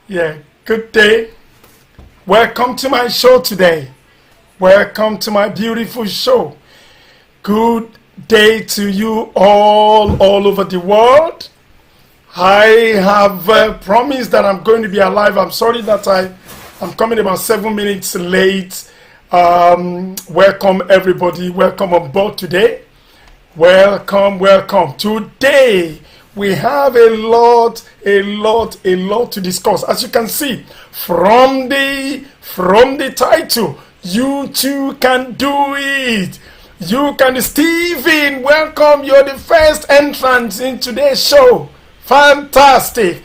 Yeah, good day. Welcome to my show today. Welcome to my beautiful show. Good day to you all over the world. I have promised that I'm going to be alive. I'm sorry that I'm coming about 7 minutes late. Welcome everybody. Welcome on board today. Welcome. Today we have a lot to discuss. As you can see from the title, you too can do it. You can. Stephen, welcome. You're the first entrance in today's show. Fantastic.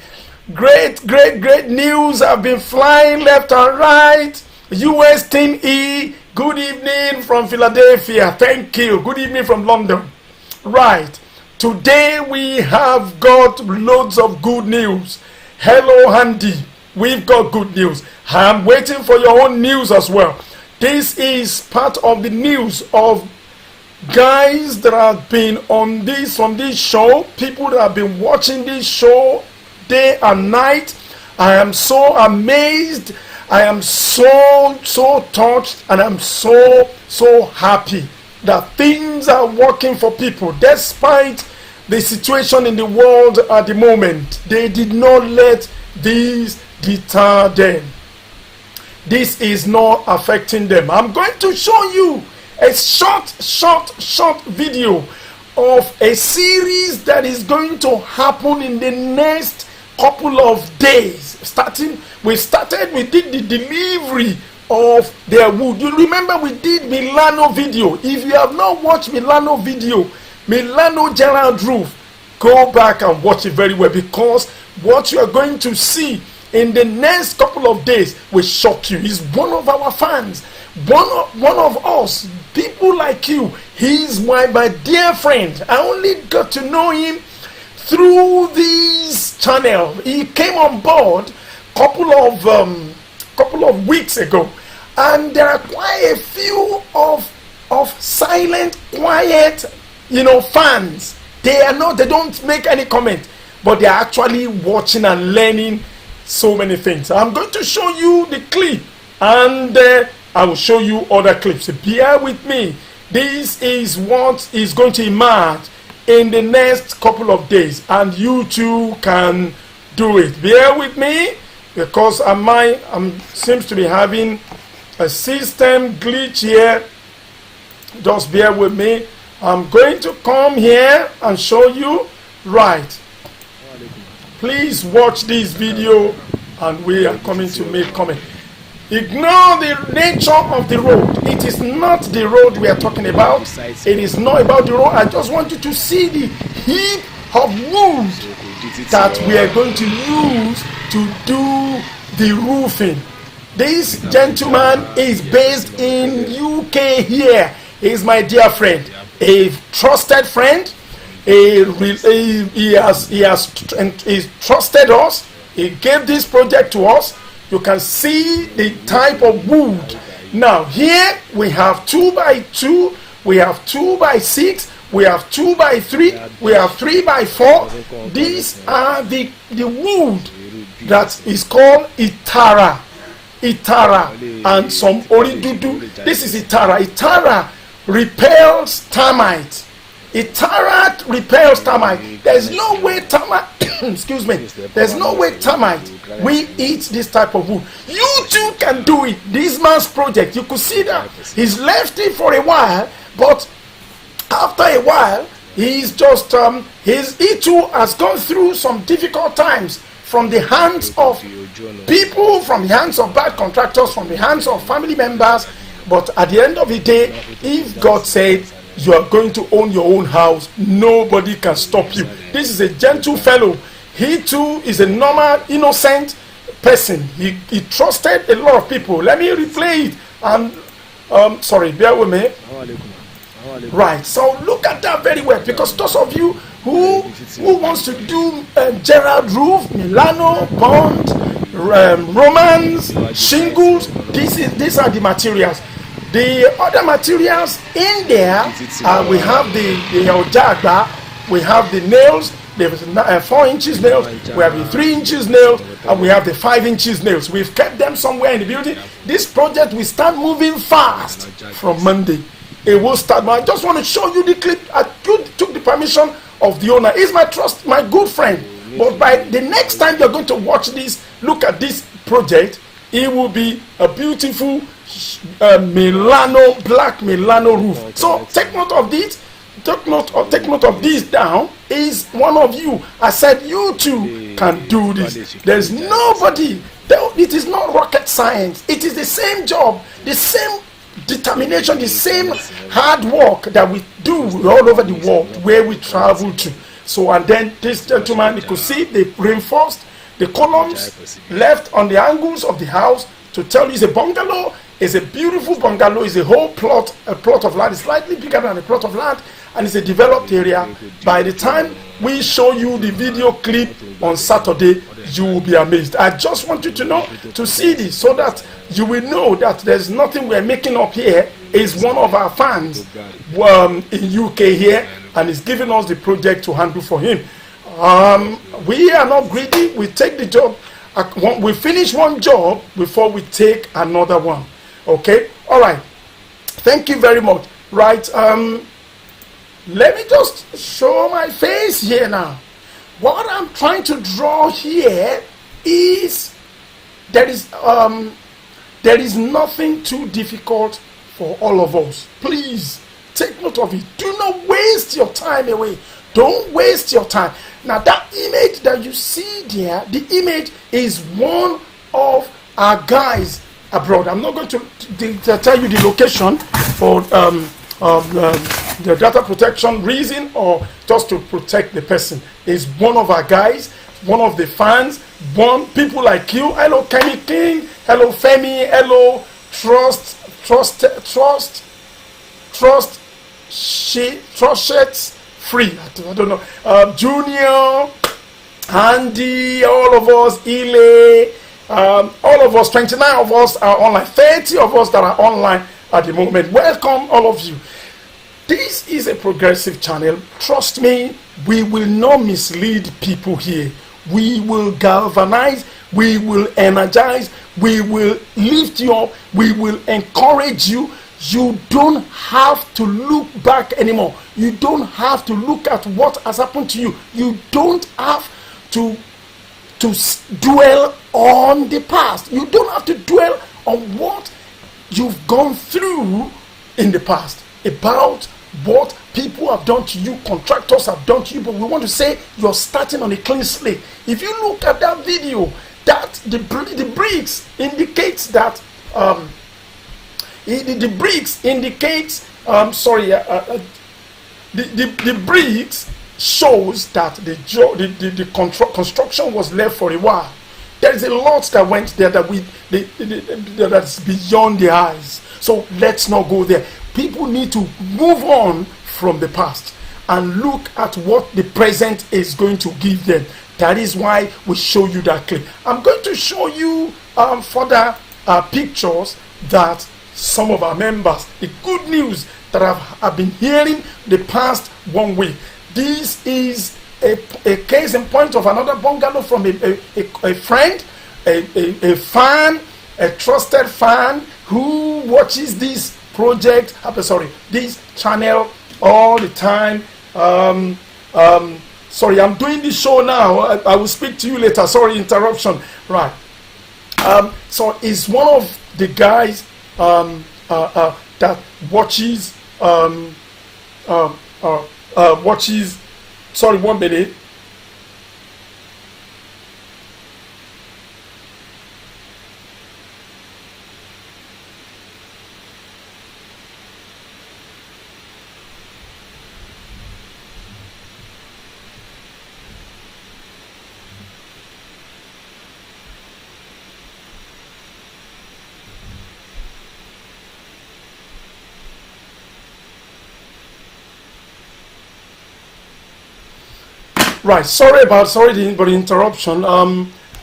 Great news have been flying left and right. US Team E, good evening from Philadelphia. Thank you. Good evening from London. Right. Today we have got loads of good news. Hello, Andy. We've got good news. I'm waiting for your own news as well. This is part of the news of guys that have been on this show, people that have been watching this show day and night. I am so amazed. I am so touched, and I'm so happy that things are working for people despite the situation in the world at the moment. They did not let this deter them. This is not affecting them. I'm going to show you a short video of a series that is going to happen in the next couple of days. We did the delivery of their wood. You remember we did Milano video. If you have not watched Milano video, Milano Gerald roof, go back and watch it very well, because what you are going to see in the next couple of days will shock you. He's one of our fans, one of us, people like you. He's my dear friend. I only got to know him through this channel. He came on board couple of weeks ago, and there are quite a few of silent, quiet, fans. They don't make any comment, but they are actually watching and learning so many things. I'm going to show you the clip, and I will show you other clips. Bear with me. This is what is going to emerge in the next couple of days, and you too can do it. Bear with me, because I seems to be having a system glitch here. Just bear with me. I'm going to come here and show you. Right. Please watch this video, and we are coming to make comment. Ignore the nature of the road. It is not the road we are talking about. It is not about the road. I just want you to see the heap of wood that we are going to use to do the roofing. This gentleman is based in UK here. He is my dear friend, a trusted friend. He has trusted us. He gave this project to us. You can see the type of wood. Now here we have 2x2, we have 2x6, we have 2x3, we have 3x4. These are the wood that is called Itara, and some Oridudu. This is Itara. Itara repels termites. Itara repels termite. There's no way termite excuse me, there's no way termite we eat this type of wood. You too can do it. This man's project, you could see that he's left it for a while, but after a while he's just he too has gone through some difficult times from the hands of people, from the hands of bad contractors, from the hands of family members. But at the end of the day, if God said you are going to own your own house, nobody can stop you. This is a gentle fellow. He too is a normal, innocent person. He trusted a lot of people. Let me replay it. And sorry, bear with me. Right, so look at that very well, because those of you who wants to do Gerald roof, Milano, Bond, Romans, shingles, these are the materials. The other materials in there, we have the Ojagba, we have the nails, There's 4 inches nails, we have the 3 inches nails, and we have the 5 inches nails. We've kept them somewhere in the building. This project will start moving fast from Monday. It will start. I just want to show you the clip. I took the permission of the owner. He's my good friend. But by the next time you're going to watch this, look at this project, it will be a beautiful black Milano roof. So take note of this. Take note of this down. Is one of you. I said you too can do this. There's nobody. It is not rocket science. It is the same job, the same determination, the same hard work that we do all over the world where we travel to. So, and then this gentleman, you could see they reinforced the columns left on the angles of the house to tell you it's a bungalow. It's a beautiful bungalow. It's a whole plot, a plot of land. It's slightly bigger than a plot of land, and it's a developed area. By the time we show you the video clip on Saturday, you will be amazed. I just want you to know, to see this, so that you will know that there's nothing we're making up here. Is one of our fans in UK here, and is giving us the project to handle for him. We are not greedy. We take the job. We finish one job before we take another one. Okay, all right, thank you very much. Right, let me just show my face here now. What I'm trying to draw here is there is nothing too difficult for all of us. Please take note of it. Do not waste your time away. Don't waste your time. Now that image that you see there, the image is one of our guys abroad. I'm not going to tell you the location for the data protection reason, or just to protect the person. Is one of our guys, one of the fans, people like you. Hello Kenny King, hello Femi, hello Trust Shirts Free. I don't know. Junior, Andy, all of us, Ile, all of us, 29 of us are online, 30 of us that are online at the moment. Welcome, all of you. This is a progressive channel. Trust me, we will not mislead people here. We will galvanize, we will energize, we will lift you up, we will encourage you. You don't have to look back anymore. You don't have to look at what has happened to you. You don't have to dwell on the past. You don't have to dwell on what you've gone through in the past, about what people have done to you, contractors have done to you. But we want to say you're starting on a clean slate. If you look at that video, that the bricks indicates that the bricks indicates the bricks shows that the construction was left for a while. There is a lot that went there that's beyond the eyes. So let's not go there. People need to move on from the past and look at what the present is going to give them. That is why we show you that clip. I'm going to show you further pictures that some of our members, the good news that I've been hearing the past 1 week. This is a case in point of another bungalow from a friend, a fan, a trusted fan who watches this project, this channel all the time. Sorry, I'm doing this show now. I will speak to you later. Sorry, interruption. Right. So it's one of the guys that watches watches. Sorry, 1 minute. Right, sorry for the interruption.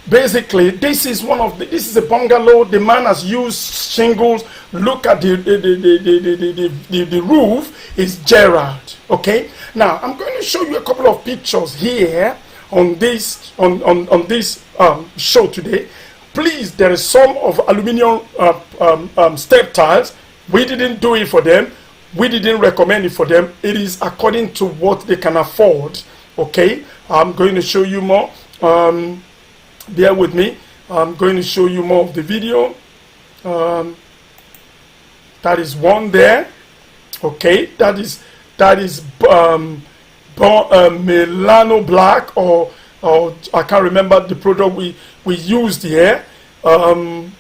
Basically, this is a bungalow. The man has used shingles. Look at the roof is Gerard. Okay, Now I'm going to show you a couple of pictures here on this show today. Please, there is some of aluminium step tiles. We didn't do it for them. We didn't recommend it for them. It is according to what they can afford. Okay, I'm going to show you more. Bear with me. I'm going to show you more of the video. That is one there. Okay, that is Milano Black, or I can't remember the product we used here. Bear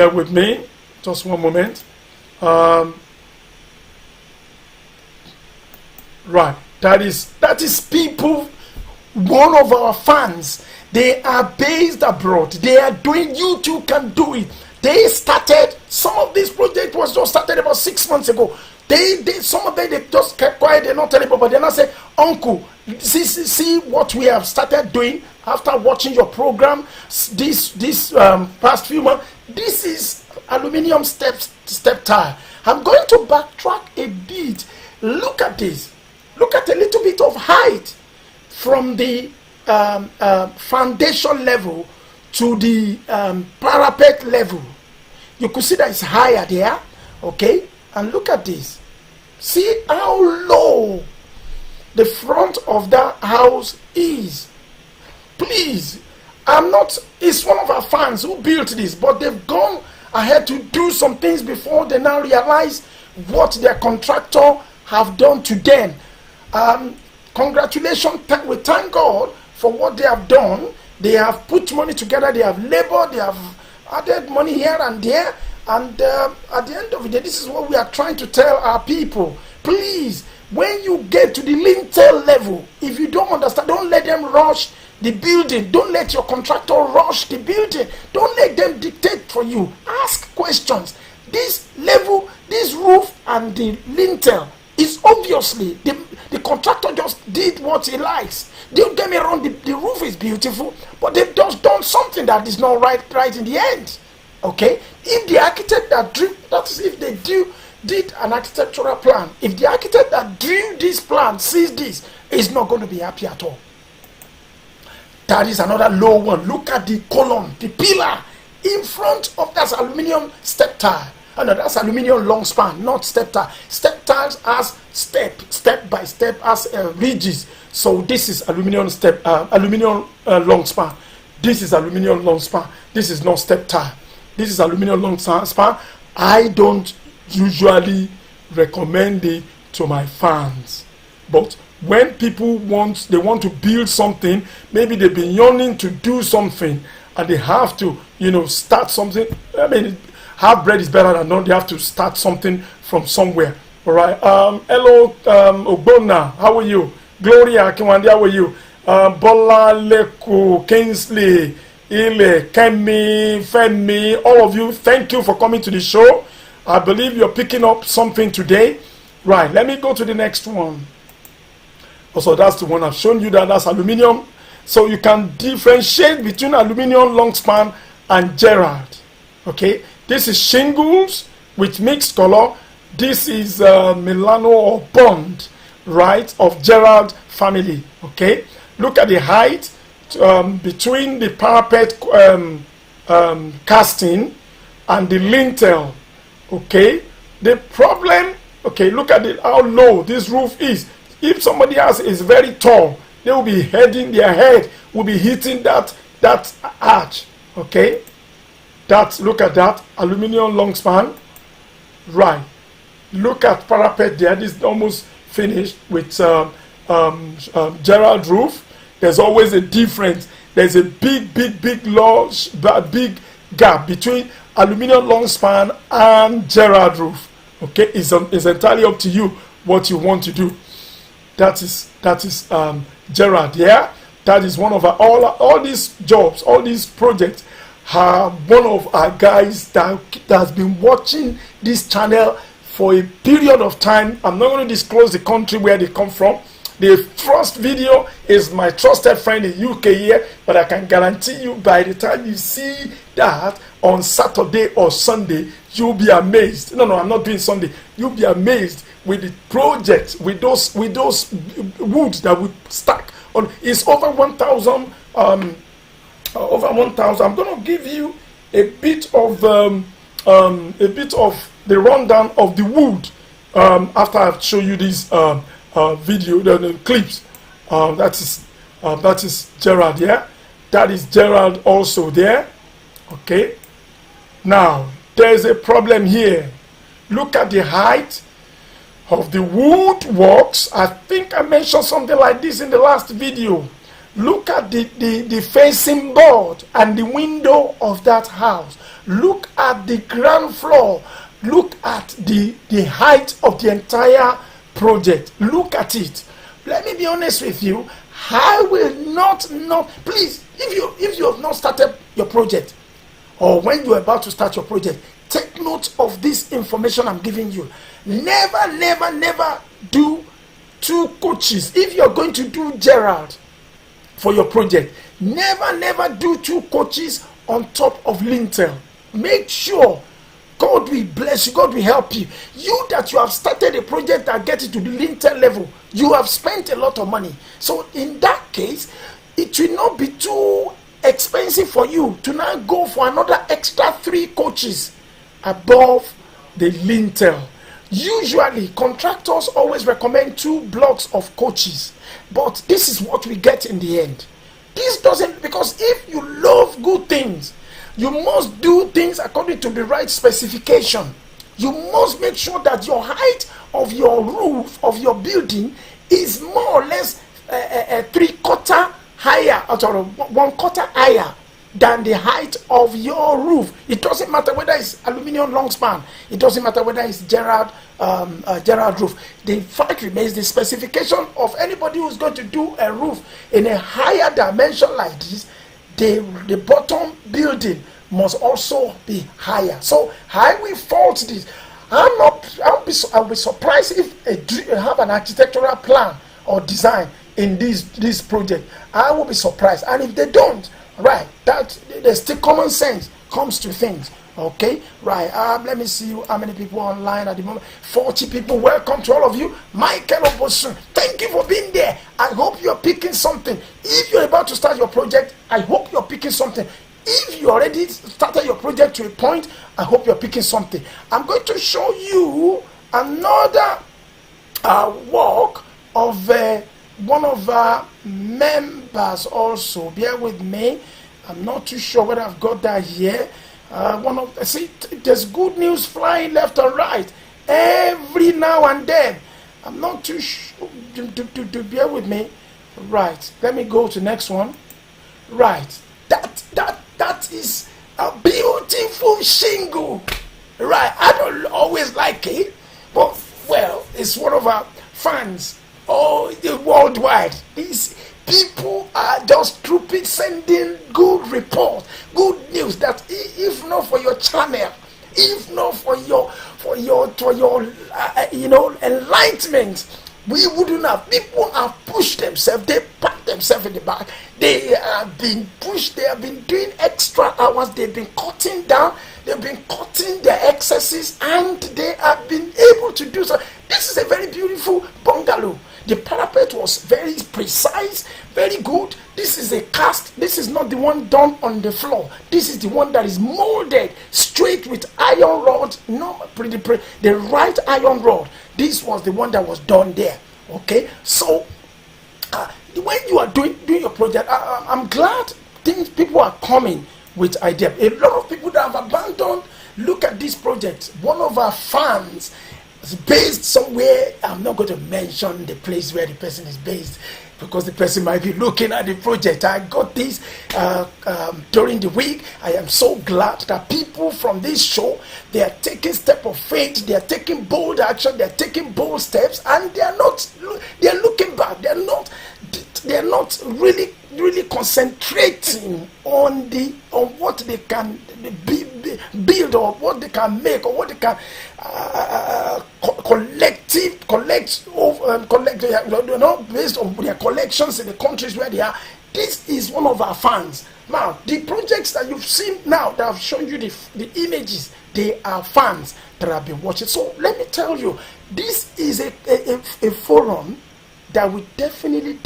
with me, just one moment. Right, that is people, one of our fans. They are based abroad. They are doing. You too can do it. They started. Some of this project was just started about 6 months ago. Some of them, they just kept quiet. They're not telling people, but they're not saying, "Uncle, see what we have started doing after watching your program this past few months. This is aluminium step tile." I'm going to backtrack a bit. Look at this. Look at a little bit of height from the foundation level to the parapet level. You could see that it's higher there. Okay, and look at this. See how low the front of that house is. Please, it's one of our fans who built this, but they've gone ahead to do some things before they now realize what their contractor have done to them. Congratulations, we thank God for what they have done. They have put money together, they have labored, they have added money here and there, and at the end of the day, this is what we are trying to tell our people. Please, when you get to the lintel level, if you don't understand, don't let them rush the building. Don't let your contractor rush the building. Don't let them dictate for you. Ask questions. This level, this roof and the lintel is obviously, the contractor just did what he likes. Don't get me wrong, the roof is beautiful, but they've just done something that is not right in the end. Okay? If the architect did an architectural plan, if the architect that drew this plan sees this, is not going to be happy at all. That is another low one. Look at the column, the pillar in front of that aluminium step tile. No, that's aluminium long span, not step tile. Step tiles as step by step as ridges. So this is aluminium long span. This is aluminium long span. This is not step tile. This is aluminium long span. I don't usually recommend it to my fans, but when people want to build something, maybe they've been yearning to do something and they have to, start something. I mean, half bread is better than none. They have to start something from somewhere. All right. Hello, Ogbonna. How are you? Gloria Kiwandi, how are you? Bola Leku, Kingsley, Ile, Kemi, Femi, all of you, thank you for coming to the show. I believe you're picking up something today. Right, let me go to the next one. Also, that's the one I've shown you, that's aluminium. So you can differentiate between aluminium long span and Gerard. Okay, this is shingles with mixed color. This is Milano or Bond, right, of Gerard family. Okay, look at the height between the parapet casting and the lintel. Okay, the problem, okay, look at how low this roof is. If somebody else is very tall, they will be their head will be hitting that arch. Okay, look at that aluminium long span. Right, look at parapet there. This is almost finished with Gerald roof. There's always a difference. There's a big big gap between aluminium long span and Gerard roof. Okay, it's entirely up to you what you want to do. That is Gerard. Yeah, that is one of all these jobs, all these projects. One of our guys that has been watching this channel for a period of time. I'm not going to disclose the country where they come from, The first video is my trusted friend in UK here, but I can guarantee you by the time you see that on Saturday or Sunday, you'll be amazed. No, I'm not doing Sunday. You'll be amazed with the project, with those wood that we stack on. It's over 1,000. Over 1,000. I'm going to give you a bit of the rundown of the wood after I've shown you this video, the clips. That is Gerald, yeah. That is Gerald also there. Okay. Now there's a problem here. Look at the height of the wood works. I think I mentioned something like this in the last video. Look at the facing board and the window of that house. Look at the ground floor. Look at the height of the entire project. Look at it. Let me be honest with you. I will not please, if you have not started your project, or when you're about to start your project, take note of this information I'm giving you. Never do 2 coaches. If you're going to do Gerald for your project, never do 2 coaches on top of lintel. Make sure God will bless you, God will help you. You that you have started a project that gets it to the lintel level, you have spent a lot of money. So in that case, it will not be too expensive for you to now go for another extra 3 coaches above the lintel. Usually contractors always recommend 2 blocks of coaches, but this is what we get in the end. This doesn't, because if you love good things, you must do things according to the right specification. You must make sure that your height of your roof of your building is more or less 3/4 higher, or 1/4 higher than the height of your roof. It doesn't matter whether it's aluminium long span. It doesn't matter whether it's Gerald roof. The fact remains, the specification of anybody who's going to do a roof in a higher dimension like this, the bottom building must also be higher. So I will fault this. I'll be surprised if you have an architectural plan or design in this project. I will be surprised. And if they don't, right, that there's still common sense comes to things. Okay, right. Let me see how many people are online at the moment. 40 people. Welcome to all of you. Michael Obosun, thank you for being there. I hope you're picking something. If you're about to start your project, I hope you're picking something. If you already started your project to a point, I hope you're picking something. I'm going to show you another work of one of our members also. Bear with me. I'm not too sure whether I've got that here. See, there's good news flying left and right every now and then. I'm not too sure. Bear with me. Right. Let me go to the next one. Right. That is a beautiful shingle. Right. I don't always like it, but well, it's one of our fans. Oh, worldwide. These people are just trooping, sending good report, good news. That if not for your channel, if not for your enlightenment, we wouldn't have. People have pushed themselves. They packed themselves in the back. They have been pushed. They have been doing extra hours. They've been cutting down. They've been cutting their excesses, and they have been able to do so. This is a very beautiful bungalow. The parapet was very precise, very good. This is a cast. This is not the one done on the floor. This is the one that is molded straight with iron rod. No, the right iron rod. This was the one that was done there. Okay, so when you are doing your project, I'm glad people are coming with ideas. A lot of people that have abandoned. Look at this project. One of our fans is based somewhere. I'm not going to mention the place where the person is based because the person might be looking at the project. I got this during the week. I am so glad that people from this show, they are taking step of faith. They are taking bold action. They are taking bold steps, and they are looking back. They are not really concentrating on what they can be build, or what they can make, or what they can collect, based on their collections in the countries where they are. This is one of our fans. Now, the projects that you've seen now, that I've shown you the images, they are fans that have been watching. So let me tell you, this is a forum that will definitely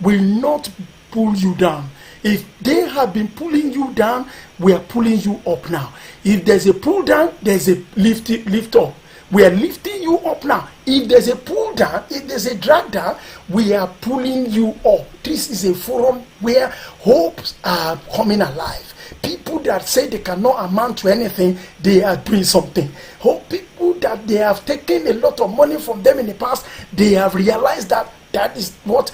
will not pull you down. If they have been pulling you down, we are pulling you up now. If there's a pull down, there's a lift up. We are lifting you up now. If there's a pull down, if there's a drag down, we are pulling you up. This is a forum where hopes are coming alive. People that say they cannot amount to anything, they are doing something. Hope people that they have taken a lot of money from them in the past, they have realized that that is what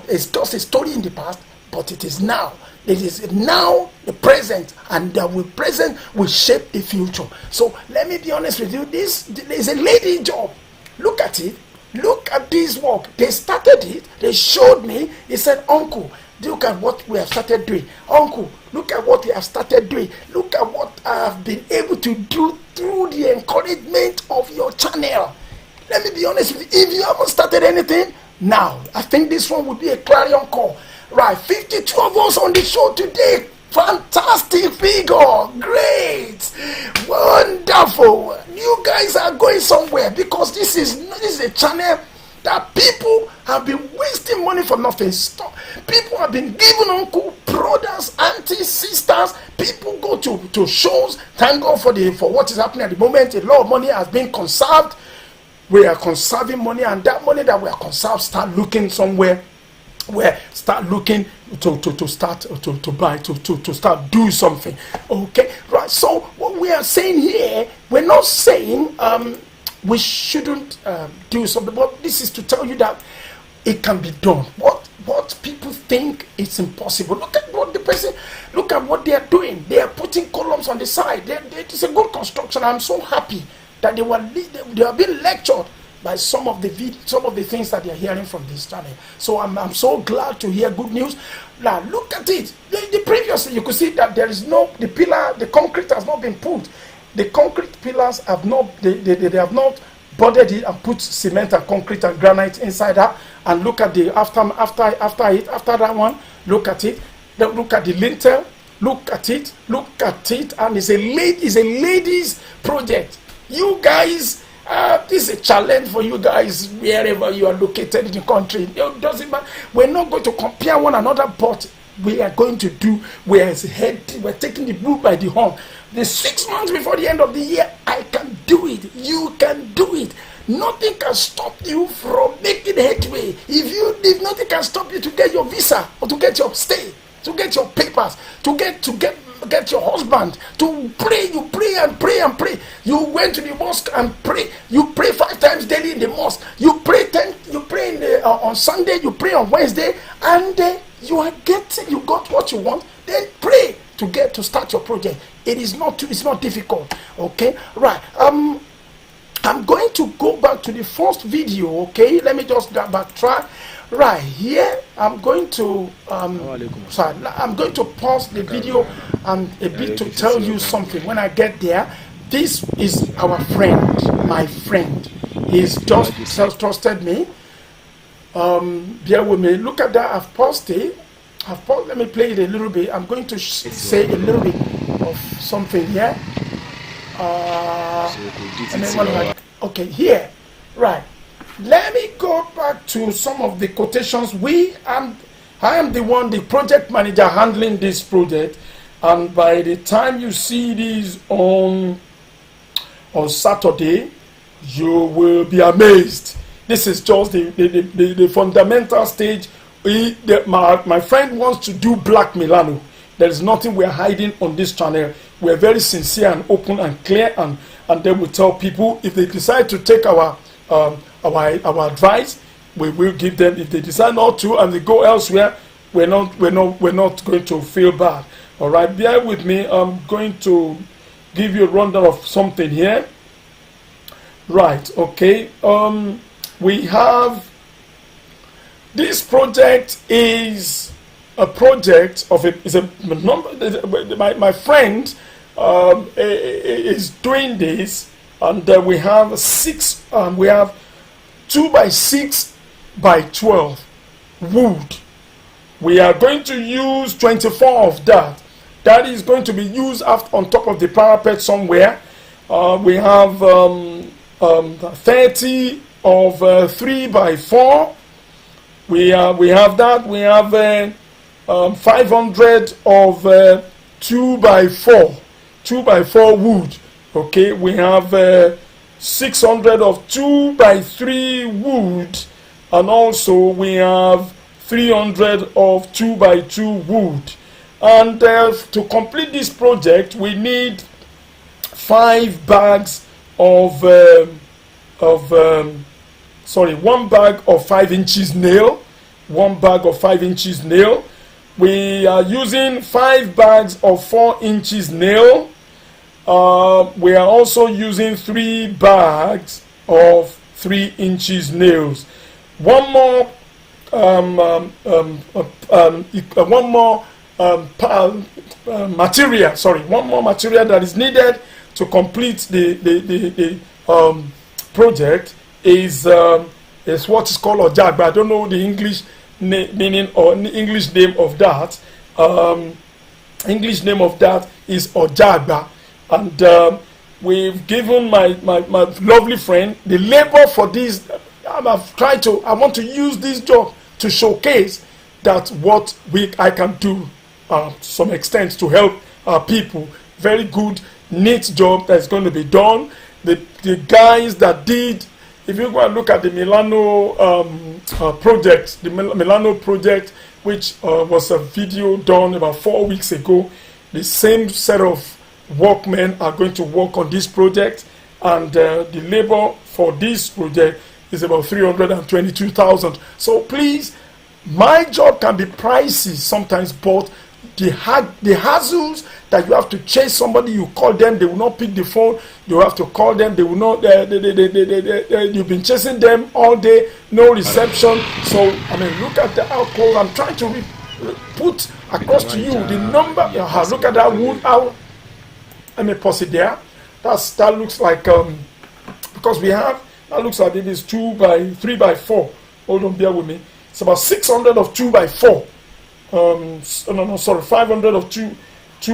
is just a story in the past, but it is now. It is now the present, and that will present will shape the future. So let me be honest with you. This is a lady job. Look at it. Look at this work. They started it. They showed me. They said, "Uncle, look at what we have started doing. Uncle, look at what we have started doing. Look at what I have been able to do through the encouragement of your channel." Let me be honest with you. If you haven't started anything now, I think this one will be a clarion call. Right, 52 of us on the show today. Fantastic figure. Great. Wonderful. You guys are going somewhere, because this is a channel that people have been wasting money for nothing. Stop. People have been giving uncle, brothers, aunties, sisters. People go to shows. Thank God for what is happening at the moment. A lot of money has been conserved. We are conserving money, and that money that we are conserved, start looking somewhere where start looking to start to buy, to start do something. Okay, right. So what we are saying here, we're not saying we shouldn't do something, but this is to tell you that it can be done. What people think it's impossible. Look at what the person, look at what they are doing. They are putting columns on the side. It's a good construction. I'm so happy that they are being lectured by some of the things that they're hearing from this channel. So I'm so glad to hear good news. Now look at it. The previously you could see that there is no, the pillar, the concrete has not been put. The concrete pillars have not, they have not boarded it and put cement and concrete and granite inside that. And look at the after that one. Look at it. Look at the lintel. Look at it. And it's a ladies project. You guys. This is a challenge for you guys wherever you are located in the country. It doesn't matter. We're not going to compare one another, but we are going to do. We're taking the bull by the horn. The 6 months before the end of the year, I can do it. You can do it. Nothing can stop you from making headway. If nothing can stop you to get your visa, or to get your stay, to get your papers, to get your husband, to pray. You pray and pray and pray. You went to the mosque and pray. You pray 5 times daily in the mosque. You pray 10. You pray on Sunday. You pray on Wednesday, and you got what you want. Then pray to start your project. It's not difficult. Okay, right. I'm going to go back to the first video. Okay, let me just backtrack. Right here, I'm going to I'm going to pause the video and a bit to tell you something. When I get there, this is our friend, my friend. He's just trusted me. Bear with me. Look at that. I've paused it. Let me play it a little bit. I'm going to say a little bit of something here. Okay, here, right. Let me go back to some of the quotations. I am the project manager handling this project, and by the time you see this on Saturday, you will be amazed. This is just the fundamental stage. My friend wants to do Black Milano. There is nothing we are hiding on this channel. We are very sincere and open and clear, and then we tell people if they decide to take our advice, we will give them. If they decide not to and they go elsewhere, we're not going to feel bad. All right, bear with me. I'm going to give you a rundown of something here. Right, okay. We have this project is a project of a is a number. My friend is doing this, and we have six. We have 2 by 6 by 12 wood. We are going to use 24 of that. That is going to be used on top of the parapet somewhere. We have 30 of 3 by 4. We have that. We have 500 of 2 by 4, 2 by 4 wood. Okay, we have 600 of 2 by 3 wood, and also we have 300 of 2 by 2 wood. And to complete this project, we need 5 bags of 1 bag of 5 inches nail, 1 bag of 5 inches nail. We are using 5 bags of 4 inches nail. We are also using 3 bags of 3 inches nails. One more material. Sorry, one more material that is needed to complete the project is what is called ojagba. I don't know the English meaning or English name of that. English name of that is ojagba, and we've given my lovely friend the labor for this. I want to use this job to showcase that what I can do to some extent to help people. Very good, neat job that's going to be done. The guys that did, if you go and look at the Milano project, the Milano project, which was a video done about 4 weeks ago, the same set of workmen are going to work on this project, and the labor for this project is about 322,000. So please, my job can be pricey sometimes, but the hassles that you have to chase somebody, you call them, they will not pick the phone. You have to call them, they will not. You've been chasing them all day, no reception. So I mean, look at the alcohol. I'm trying to put across to you the number. Look at that wood. Let me pause it there. That looks like because we have. That looks like it is 2 by 3 by 4. Hold on, bear with me. It's about 600 of 2 by 4. 500 of 2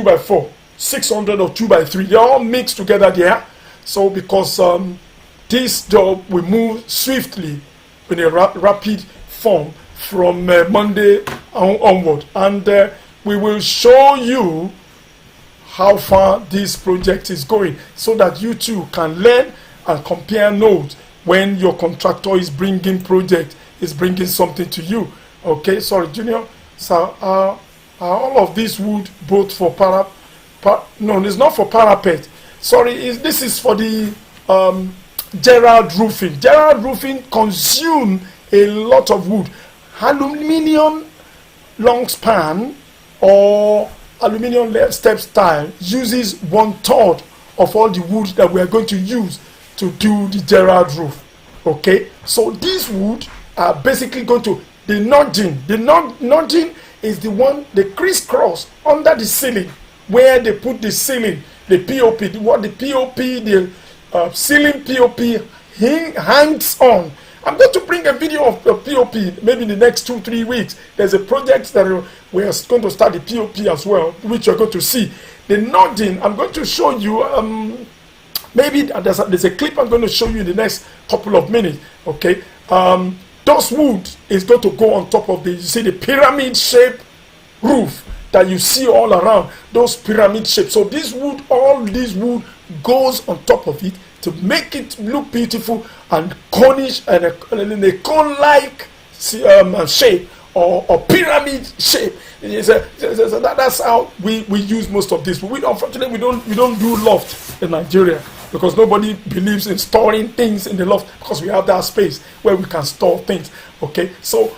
by 4. 600 of 2 by 3. They're all mixed together there. So because this job will move swiftly in a rapid form from Monday onward. And we will show you how far this project is going so that you too can learn and compare notes when your contractor is bringing something to you. Okay, sorry, Junior. So all of this wood, both for no, it's not for parapet. Sorry, this is for the Gerald roofing. Gerald roofing consume a lot of wood. Aluminium long span or aluminium step style uses 1/3 of all the wood that we are going to use to do the Gerald roof. Okay, so these wood are basically going to the nudging. The nudging is the one, the crisscross under the ceiling where they put the ceiling, the POP, the ceiling POP hangs on. I'm going to bring a video of the POP maybe in the next 2-3 weeks. There's a project that we are going to start the POP as well, which you're going to see. The nudging, I'm going to show you. Maybe there's a clip I'm going to show you in the next couple of minutes. Okay, those wood is going to go on top of the, you see the pyramid shape roof that you see all around, those pyramid shapes. So this wood, all this wood goes on top of it to make it look beautiful and conish and a cone-like shape or pyramid shape. That's how we use most of this. But unfortunately we don't do loft in Nigeria, because nobody believes in storing things in the loft, because we have that space where we can store things. Okay, so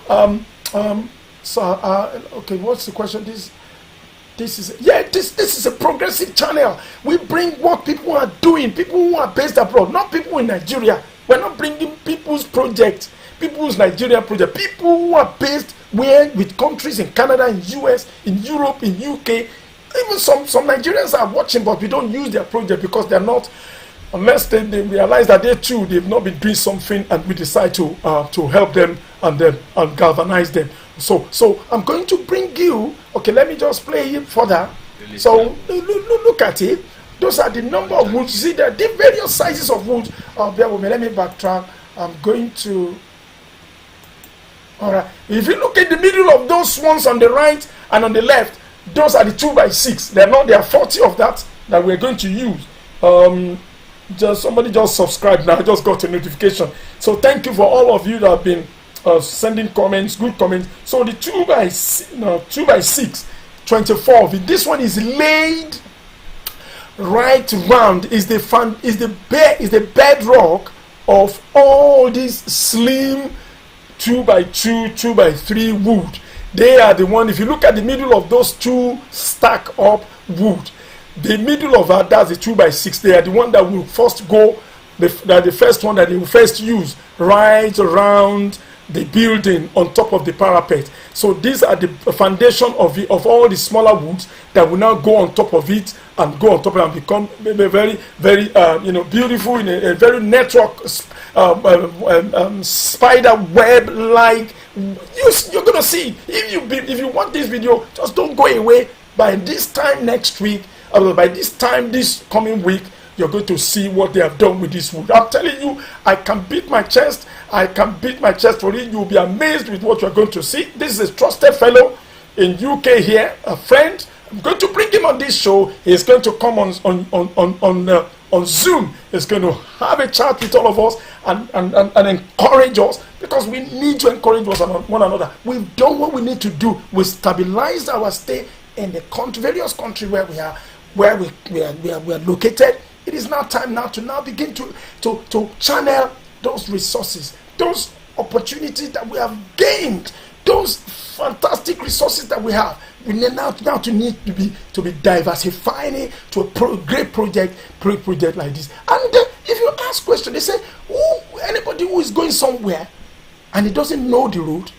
okay, what's the question? This is a progressive channel. We bring what people are doing, people who are based abroad, not people in Nigeria. We're not bringing people's projects, people's Nigerian project, people who are based where with countries in Canada, in US, in Europe, in UK, even some Nigerians are watching, but we don't use their project because they're not, unless they realize that they too, they've not been doing something, and we decide to help them and galvanize them. So I'm going to bring you, okay, let me just play it further. So look at it. Those are the number of woods. You see, there are the various sizes of wood. Bear with me, let me backtrack. I'm going to, all right. If you look in the middle of those ones on the right and on the left, those are the 2x6. There are 40 of that we're going to use. Somebody just subscribed now. I just got a notification. So thank you for all of you that have been sending comments, good comments. So the 2x6, 24 of it. This one is laid right round. Is the bedrock of all these slim 2x2, 2x3 wood. They are the one. If you look at the middle of those two stack up wood, the middle of that's the 2x6. They are the one that will first go. The first one that they will first use right around the building on top of the parapet. So these are the foundation of all the smaller woods that will now go on top of it and go on top of it and become very, very beautiful in a very network spider web like. You're gonna see. If you want this video, just don't go away. By this time next week, by this time this coming week, you're going to see what they have done with this wood. I'm telling you, I can beat my chest. I can beat my chest for it. You'll be amazed with what you're going to see. This is a trusted fellow in UK here, a friend. I'm going to bring him on this show. He's going to come on Zoom. He's going to have a chat with all of us and encourage us, because we need to encourage one another. We've done what we need to do. We stabilized our stay in the various countries where we are located. It is now time to begin to channel those resources, those opportunities that we have gained, those fantastic resources that we have. We need now to be diversifying it to a great project like this. And if you ask questions, they say, anybody who is going somewhere and he doesn't know the route,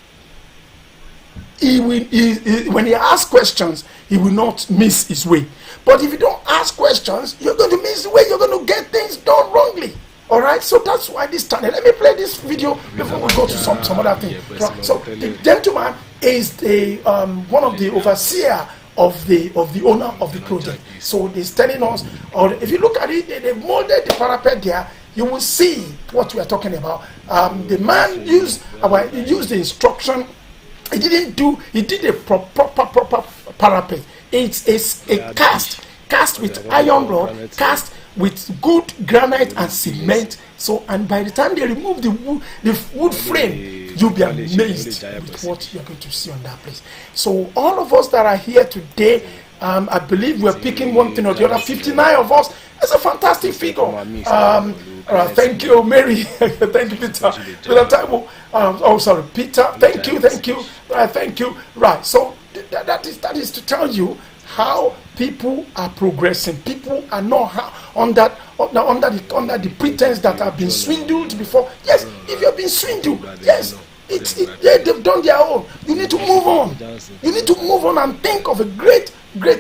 when he asks questions, he will not miss his way. But if you don't ask questions, you're going to miss the way. You're going to get things done wrongly. All right, so that's why this channel. Let me play this video before we go to some other thing. Right. So the gentleman is the one of the overseer of the owner of the project. So he's telling us, or if you look at it, they molded the parapet there. You will see what we are talking about. The man used the instruction. He did a proper parapet. It's a cast with iron rod, cast with good granite and cement. So, and by the time they remove the wood frame, you'll be amazed with what you're going to see on that place. So all of us that are here today, I believe we're picking one thing or the other. 59 of us. It's a fantastic figure. Thank you, Mary. Thank you, Peter. Peter. Thank you. Thank you. Right. So that is to tell you how people are progressing. People are not under the pretense that have been swindled before. Yes, if you've been swindled, yes, they've done their own. You need to move on. You need to move on and think of a great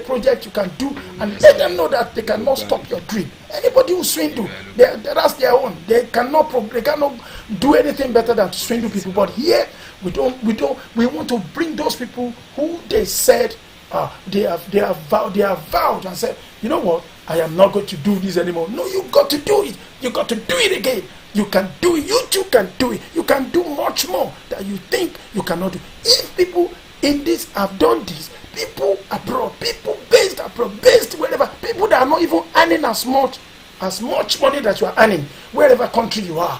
project you can do, and let them know that they cannot stop your dream. Anybody who swindle, that's their own. They cannot do anything better than to swindle people. But here we want to bring those people who they said they have vowed and said, you know what, I am not going to do this anymore. No, you got to do it. You got to do it again. You can do it. You too can do it. You can do much more that you think you cannot do. If people in this have done this, people abroad, people based abroad, based wherever, people that are not even earning as much money that you are earning, wherever country you are,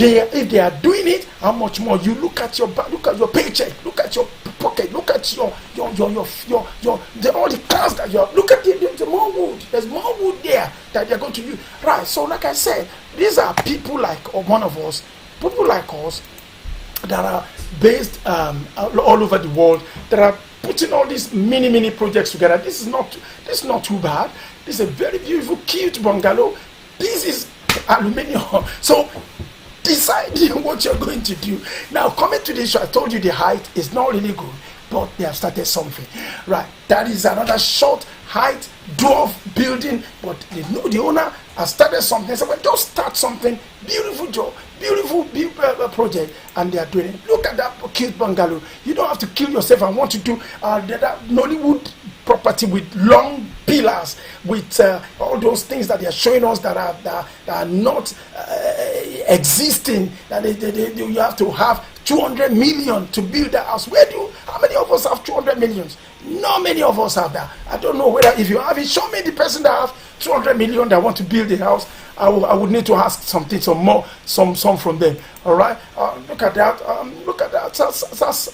if they are doing it, how much more? You look at your paycheck, look at your pocket, look at all the cars that you're. Look at the more wood. There's more wood there that they're going to use. Right. So, like I said, these are people like one of us, people like us that are based all over the world, that are putting all these mini projects together. This is not too bad. This is a very beautiful, cute bungalow. This is aluminium. So decide what you're going to do. Now, coming to this, I told you the height is not really good, but they have started something. Right, that is another short height dwarf building, but the owner has started something. So, well, just start something. Beautiful job, beautiful project, and they are doing it. Look at that cute bungalow. You don't have to kill yourself and want to do that Nollywood property with long pillars, with all those things that they are showing us that are not existing. That you have to have 200 million to build a house. How many of us have 200 millions? Not many of us have that. I don't know whether, if you have it, show me the person that have 200 million that want to build a house. I would need to ask some from them. All right. Look at that. Look at that.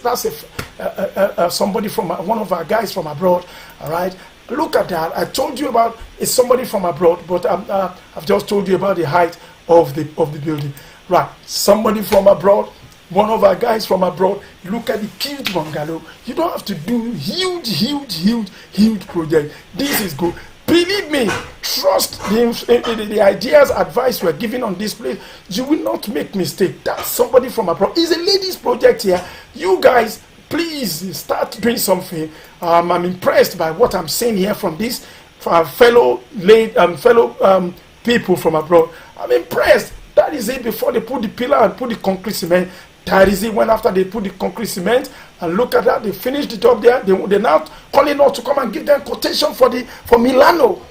That's somebody from one of our guys from abroad. All right. Look at that. I told you about it's somebody from abroad, but I've just told you about the height of the building. Right. Somebody from abroad. One of our guys from abroad. Look at the cute bungalow. You don't have to do huge project. This is good. Believe me, trust the ideas, advice we're giving on this place. You will not make mistake. That's somebody from abroad. It's a ladies' project here. You guys, please start doing something. I'm impressed by what I'm saying here from this fellow people from abroad. I'm impressed. That is it. Before they put the pillar and put the concrete cement, that is it. When after they put the concrete cement and look at that, they finished the job there. They're now calling us to come and give them quotation for Milano,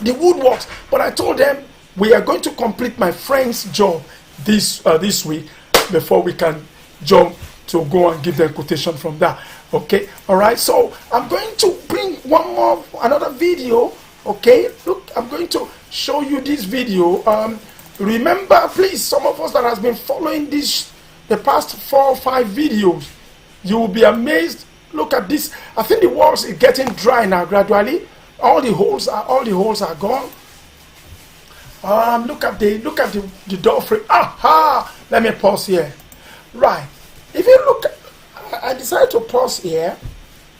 the woodworks. But I told them we are going to complete my friend's job this week before we can jump to go and give them quotation from that. Okay, all right. So I'm going to bring another video. Okay, look, I'm going to show you this video. Remember, please, some of us that has been following the past 4 or 5 videos, you will be amazed. Look at this. I think the walls is getting dry now gradually. All the holes are gone. Look at the door frame. Aha! Let me pause here. Right. If you look, I decided to pause here.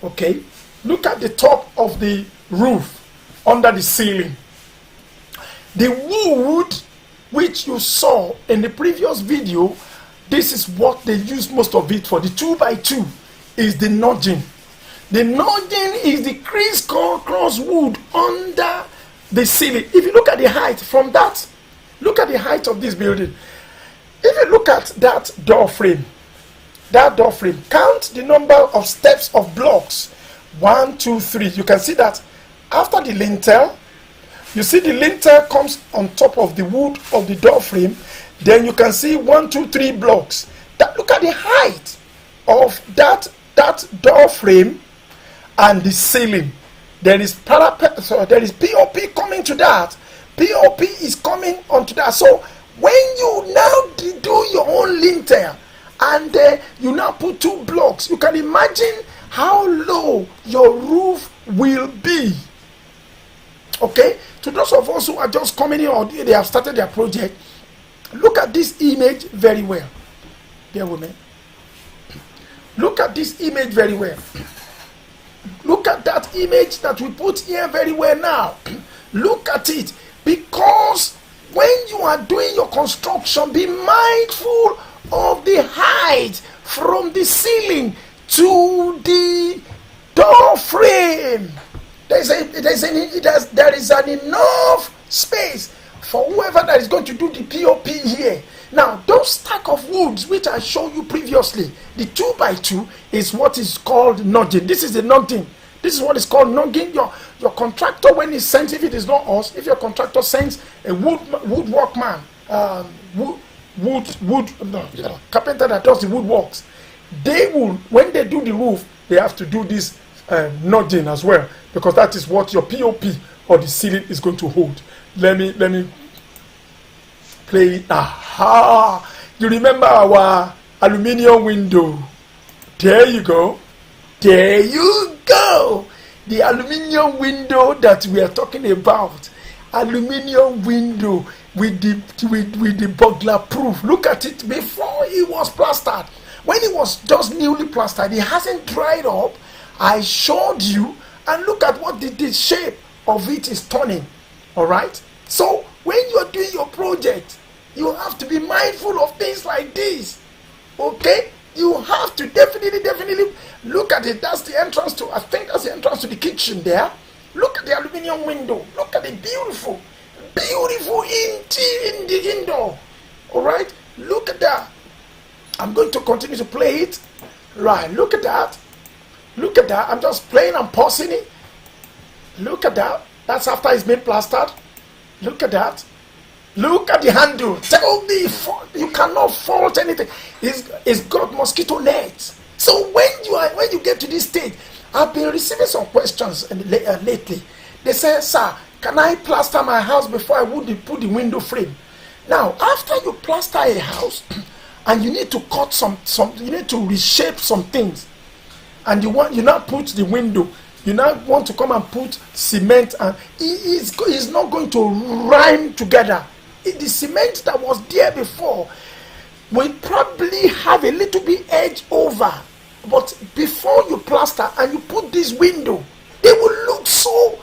Okay. Look at the top of the roof, under the ceiling. The wood which you saw in the previous video, this is what they use most of it for. The 2x2 is the nudging. The nudging is the crisscross wood under the ceiling. If you look at the height from that, look at the height of this building. If you look at that door frame, count the number of steps of blocks. 1, 2, 3. You can see that after the lintel, you see the lintel comes on top of the wood of the door frame. Then you can see 1, 2, 3 blocks. Look at the height of that door frame and the ceiling. There is parapet, so there is POP coming to that. POP is coming onto that. So when you now do your own lintel and you now put 2 blocks, you can imagine how low your roof will be. Okay, to those of us who are just coming in or they have started their project, look at this image very well. Bear with me. Look at this image very well. Look at that image that we put here very well now. Look at it. Because when you are doing your construction, be mindful of the height from the ceiling to the door frame. There is an enough space for whoever that is going to do the POP here. Now, those stack of woods which I showed you previously, the 2x2 is what is called nudging. This is the nudging. This is what is called nudging. Your contractor, when he sends, if it is not us, if your contractor sends a woodwork man, carpenter that does the woodworks, they will, when they do the roof, they have to do this nudging as well, because that is what your POP or the ceiling is going to hold. Let me play it. Aha! You remember our aluminium window? There you go. There you go. The aluminium window that we are talking about. Aluminium window with the burglar proof. Look at it before it was plastered. When it was just newly plastered, it hasn't dried up. I showed you, and look at what the shape of it is turning. All right. So when you are doing your project, You have to be mindful of things like this. Okay? You have to definitely look at it. That's the entrance to, I think that's the entrance to the kitchen there. Look at the aluminium window. Look at the beautiful in the indoor. Alright? Look at that. I'm going to continue to play it. Right, look at that. Look at that. I'm just playing and pausing it. Look at that. That's after it's been plastered. Look at that. Look at the handle. Tell me you cannot fault anything. It's got mosquito nets. So when you get to this stage, I've been receiving some questions lately. They say, sir, can I plaster my house before I would put the window frame? Now, after you plaster a house and you need to cut some you need to reshape some things, and you now put the window, you now want to come and put cement, and it's not going to rhyme together. The cement that was there before will probably have a little bit edge over, but before you plaster and you put this window, they will look so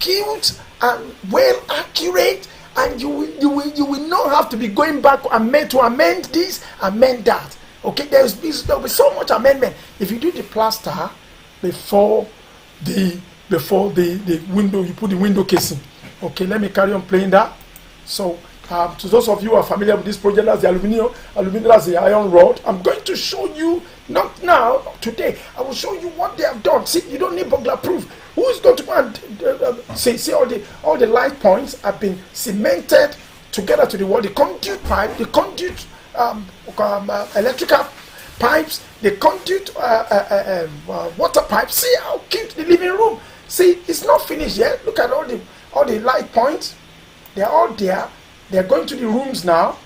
cute and well accurate, and you will not have to be going back and to amend this, amend that. Okay, there'll be so much amendment if you do the plaster before the window, you put the window casing. Okay, let me carry on playing that. So to those of you who are familiar with this project, that's the aluminum, that's the iron rod. I'm going to show you, not now, not today. I will show you what they have done. See, you don't need burglar proof. Who is going to go and see all the light points have been cemented together to the wall. The conduit pipe, the conduit electrical pipes, the conduit water pipes. See how cute the living room. See, it's not finished yet. Look at all the light points. They're all there. They're going to the rooms now.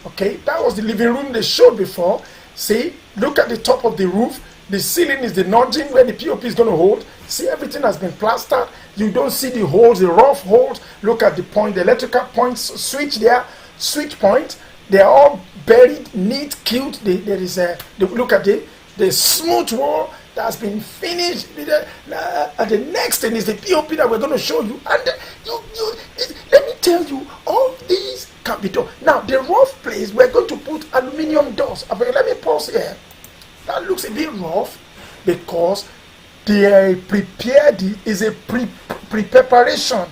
Okay, that was the living room they showed before. See, look at the top of the roof. The ceiling is the nudging where the POP is going to hold. See, everything has been plastered. You don't see the holes, the rough holes. Look at the point, the electrical points, switch there, switch point. They're all buried, neat, cute. Look at the smooth wall that's been finished. And the next thing is the POP that we're going to show you. And let me tell you, all these can be done. Now, the rough place, we're going to put aluminium doors. Let me pause here. That looks a bit rough because they prepared it is a preparation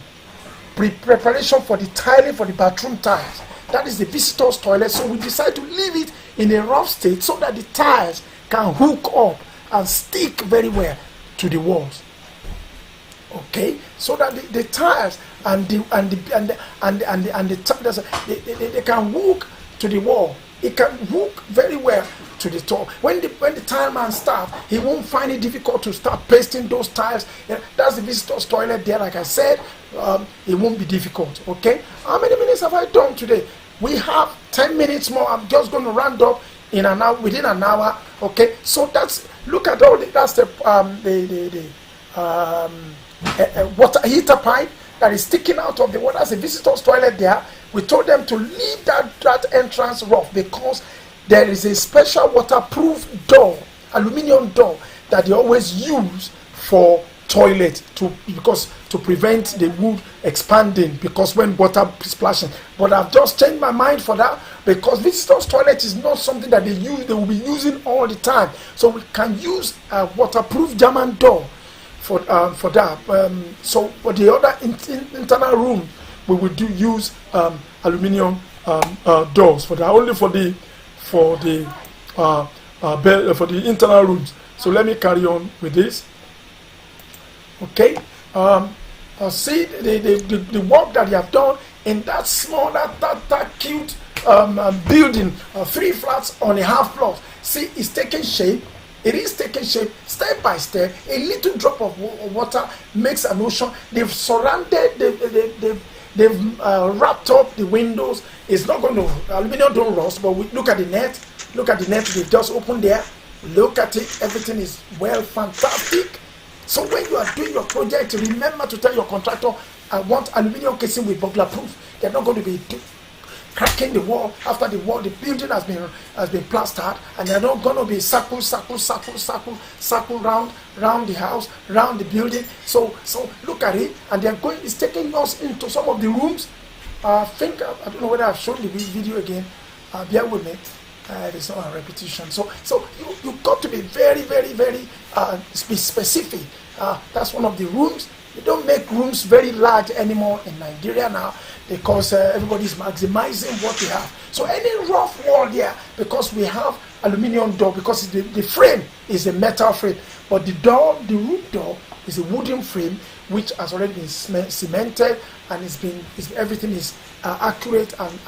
for the tiling for the bathroom tiles. That is the visitor's toilet. So we decide to leave it in a rough state so that the tiles can hook up and stick very well to the walls. Okay, so that the tiles and the they can hook to the wall. It can hook very well to the top. When the tile man starts, he won't find it difficult to start pasting those tiles. Yeah, that's the visitor's toilet there. Like I said, it won't be difficult. Okay, how many minutes have I done today? We have 10 minutes more. I'm just going to round up in an hour, within an hour. Okay, so look at all that's the water heater pipe that is sticking out of the water. That's a visitor's toilet there. We told them to leave that entrance rough because there is a special waterproof door, aluminium door, that they always use for toilet to prevent the wood expanding because when water is splashing. But I've just changed my mind for that because visitors toilet is not something that they will be using all the time. So we can use a waterproof German door for that. So for the other internal room, we will use aluminium doors for that, only for the internal rooms. So let me carry on with this. Okay, see the work that you have done in that small, that cute building, 3 flats on a half plot. See, it's taking shape. It is taking shape step by step. A little drop of water makes an ocean. They've surrounded, they've wrapped up the windows. It's not going to, aluminum don't rust, but look at the net. Look at the net they've just opened there. Look at it. Everything is well, fantastic. So when you are doing your project, remember to tell your contractor, I want aluminium casing with burglar proof. They're not going to be cracking the wall after the building has been plastered, and they're not going to be circle round the house, round the building. So look at it, and it's taking us into some of the rooms. I think I don't know whether I've shown the video again. Bear with me. It's not a repetition. So you got to be very, very, very specific. That's one of the rooms. They don't make rooms very large anymore in Nigeria now because everybody's maximizing what they have. So any rough wall here, because we have aluminium door, because the frame is a metal frame, but the door, the roof door, is a wooden frame which has already been cemented, and everything is accurate and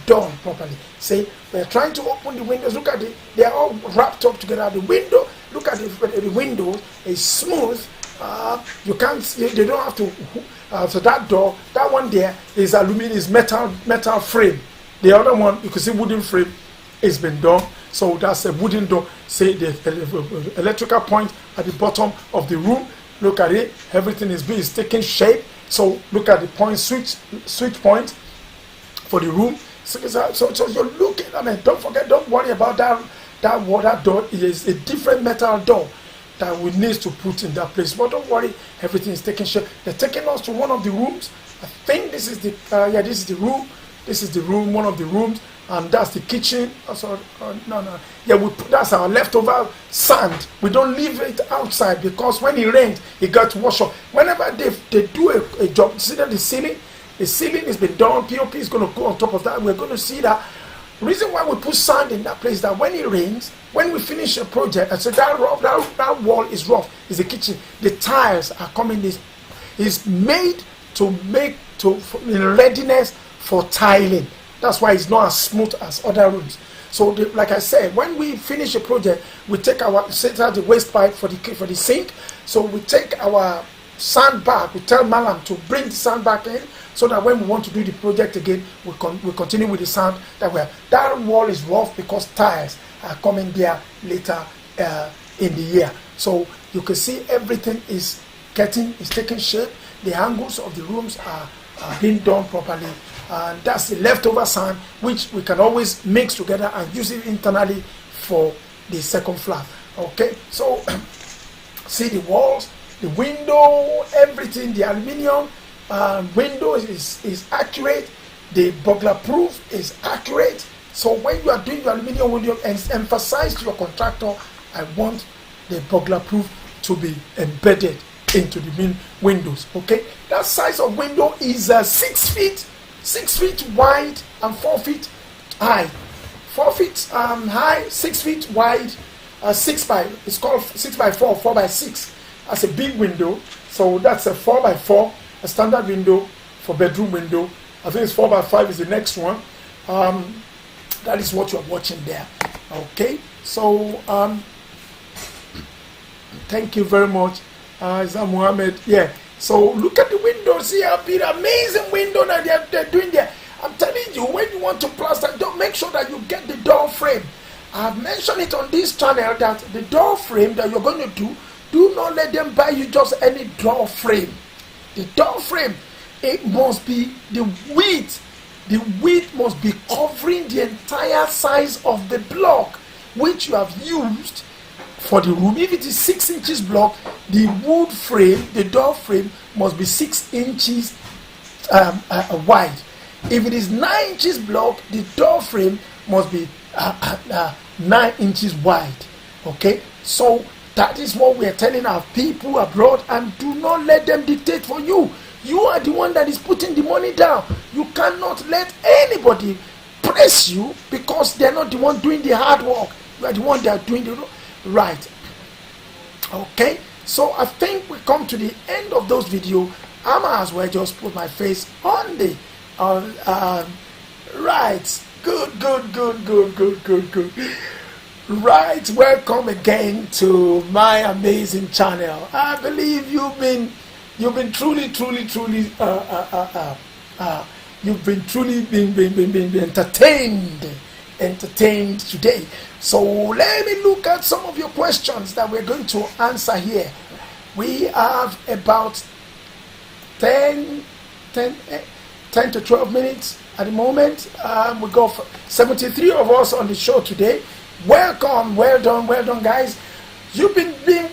done properly. See, we're trying to open the windows. Look at they are all wrapped up together. The window, look at the window is smooth. You can't. They don't have to. So that door, that one there is aluminum, is metal frame. The other one, you can see wooden frame, it's been done. So that's a wooden door. See the electrical point at the bottom of the room. Look at it. Everything is taking shape. So look at the point switch point for the room. So you're looking. I mean, don't forget. Don't worry about that water door. It is a different metal door that we need to put in that place. But don't worry. Everything is taking shape. They're taking us to one of the rooms. I think this is the this is the room. This is the room. One of the rooms. And that's the kitchen. No. Yeah, that's our leftover sand. We don't leave it outside because when it rains, it got washed up. Whenever they do a job, see that the ceiling has been done. POP is going to go on top of that. We're going to see that. The reason why we put sand in that place is that when it rains, when we finish a project, and so that wall is rough, is the kitchen. The tiles are coming. Is made in readiness for tiling. That's why it's not as smooth as other rooms. So, like I said, when we finish a project, we take set out the waste pipe for the sink. So we take our sand back. We tell Malam to bring the sand back in, so that when we want to do the project again, we continue with the sand that we have. That wall is rough because tiles are coming there later in the year. So you can see everything is taking shape. The angles of the rooms are being done properly. And that's the leftover sand, which we can always mix together and use it internally for the second flat. Okay, so see the walls, the window, everything, the aluminium window is accurate. The burglar proof is accurate. So when you are doing your aluminium window, emphasize to your contractor, I want the burglar proof to be embedded into the main windows. Okay, that size of window is 6 feet. 6 feet wide and 4 feet high. 4 feet high, 6 feet wide, it's called 6 by 4, 4 by 6. That's a big window. So that's a 4 by 4, a standard window for bedroom window. I think it's 4 by 5 is the next one. That is what you're watching there. Okay, so thank you very much, Isa Muhammad. Yeah. So look at the windows here, be amazing window that they're doing there. I'm telling you, when you want to plaster, don't make sure that you get the door frame. I've mentioned it on this channel that the door frame that you're going to do not let them buy you just any door frame. The door frame, it must be the width. The width must be covering the entire size of the block which you have used for the room. If it is 6 inches block, the wood frame, the door frame, must be 6 inches wide. If it is 9 inches block, the door frame must be 9 inches wide. Okay, so that is what we are telling our people abroad, and do not let them dictate for you. You are the one that is putting the money down. You cannot let anybody press you because they are not the one doing the hard work. You are the one that are doing the right. Okay, so I think we come to the end of those videos. I might as well just put my face on the right. Good. Right, welcome again to my amazing channel. I believe you've been truly entertained today. So let me look at some of your questions that we're going to answer here. We have about 10 to 12 minutes at the moment. We got 73 of us on the show today. Welcome, well done guys. You've been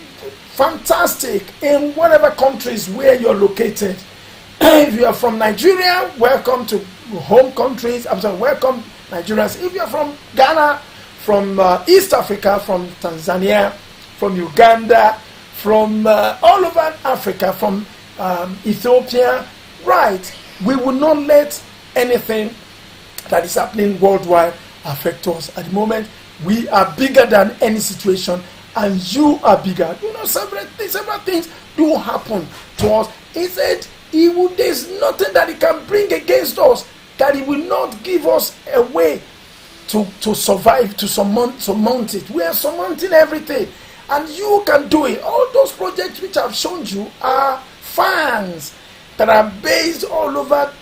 fantastic in whatever countries where you're located. If you are from Nigeria, welcome to home countries. I'm sorry, welcome Nigerians. If you are from Ghana, from East Africa, from Tanzania, from Uganda, from all over Africa, from Ethiopia, right? We will not let anything that is happening worldwide affect us. At the moment, we are bigger than any situation, and you are bigger. You know, several things do happen to us. He said, there's nothing that he can bring against us that he will not give us a way to survive, to surmount it. We are surmounting everything, and you can do it. All those projects which I've shown you are fans that are based all over